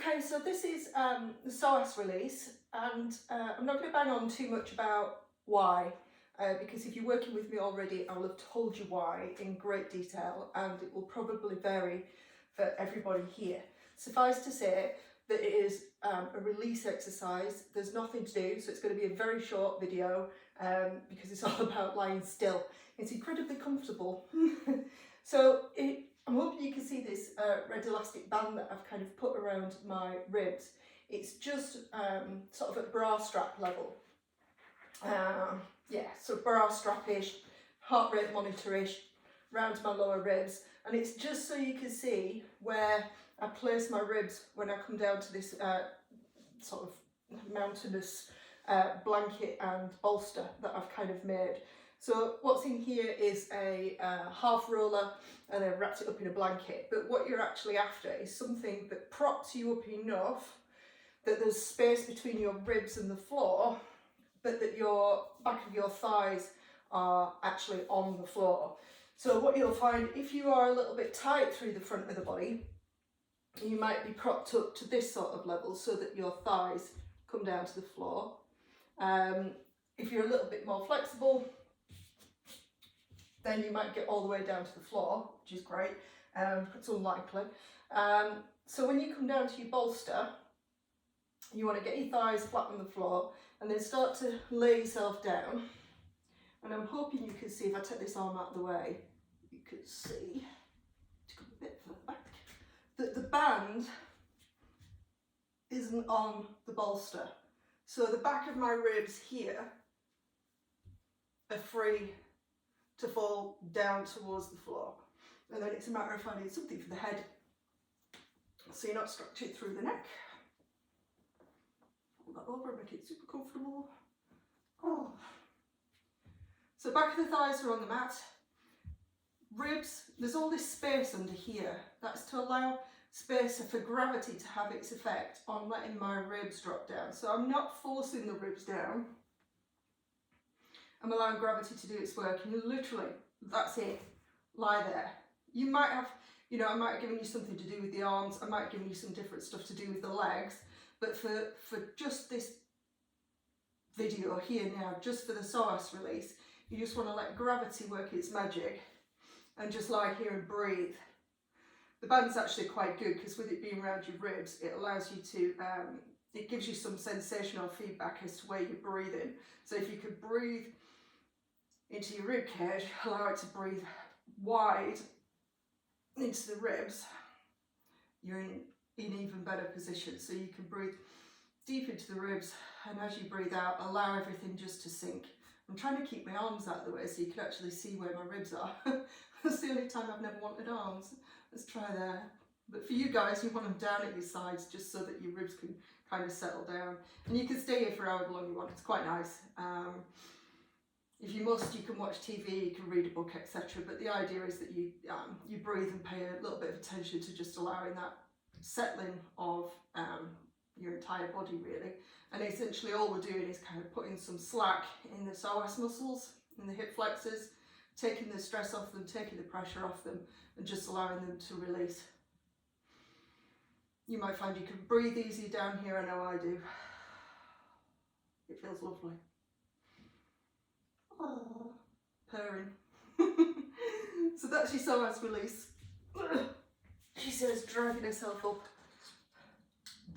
Okay, so this is the Psoas Release, and I'm not going to bang on too much about why, because if you're working with me already, I will have told you why in great detail, and it will probably vary for everybody here. Suffice to say that it is a release exercise. There's nothing to do, so it's going to be a very short video because it's all about lying still. It's incredibly comfortable. I'm hoping you can see this red elastic band that I've kind of put around my ribs. It's just sort of at bra strap level. Yeah, so bra strap-ish, heart rate monitor-ish, round my lower ribs. And it's just so you can see where I place my ribs when I come down to this sort of mountainous blanket and bolster that I've kind of made. So what's in here is a half roller, and I've wrapped it up in a blanket. But what you're actually after is something that props you up enough that there's space between your ribs and the floor, but that your back of your thighs are actually on the floor. So what you'll find, if you are a little bit tight through the front of the body, you might be propped up to this sort of level so that your thighs come down to the floor. If you're a little bit more flexible, then you might get all the way down to the floor, which is great. It's unlikely. So when you come down to your bolster, you want to get your thighs flat on the floor and then start to lay yourself down. And I'm hoping you can see, if I take this arm out of the way, you can see, to come a bit further back, that the band isn't on the bolster. So the back of my ribs here are free to fall down towards the floor. And then it's a matter of finding something for the head so you're not structured through the neck. Fold that over and make it super comfortable. Oh. So back of the thighs are on the mat. Ribs, there's all this space under here. That's to allow space for gravity to have its effect on letting my ribs drop down. So I'm not forcing the ribs down. I'm allowing gravity to do its work, and you literally, that's it, lie there. You might have, I might have given you something to do with the arms, I might have given you some different stuff to do with the legs, but for just this video here now, just for the Psoas release, you just want to let gravity work its magic and just lie here and breathe. The band's actually quite good because with it being around your ribs, it allows you to, it gives you some sensational feedback as to where you're breathing. So if you could breathe into your rib cage, allow it to breathe wide into the ribs, you're in even better position. So you can breathe deep into the ribs, and as you breathe out, allow everything just to sink. I'm trying to keep my arms out of the way so you can actually see where my ribs are. That's the only time I've never wanted arms. Let's try there. But for you guys, you want them down at your sides just so that your ribs can kind of settle down. And you can stay here for however long you want. It's quite nice. If you must, you can watch TV, you can read a book, etc. But the idea is that you breathe and pay a little bit of attention to just allowing that settling of your entire body, really. And essentially all we're doing is kind of putting some slack in the psoas muscles, in the hip flexors, taking the stress off them, taking the pressure off them, and just allowing them to release. You might find you can breathe easier down here. I know I do. It feels lovely. Oh, purring. So that's your Psoas release. She says, driving herself up.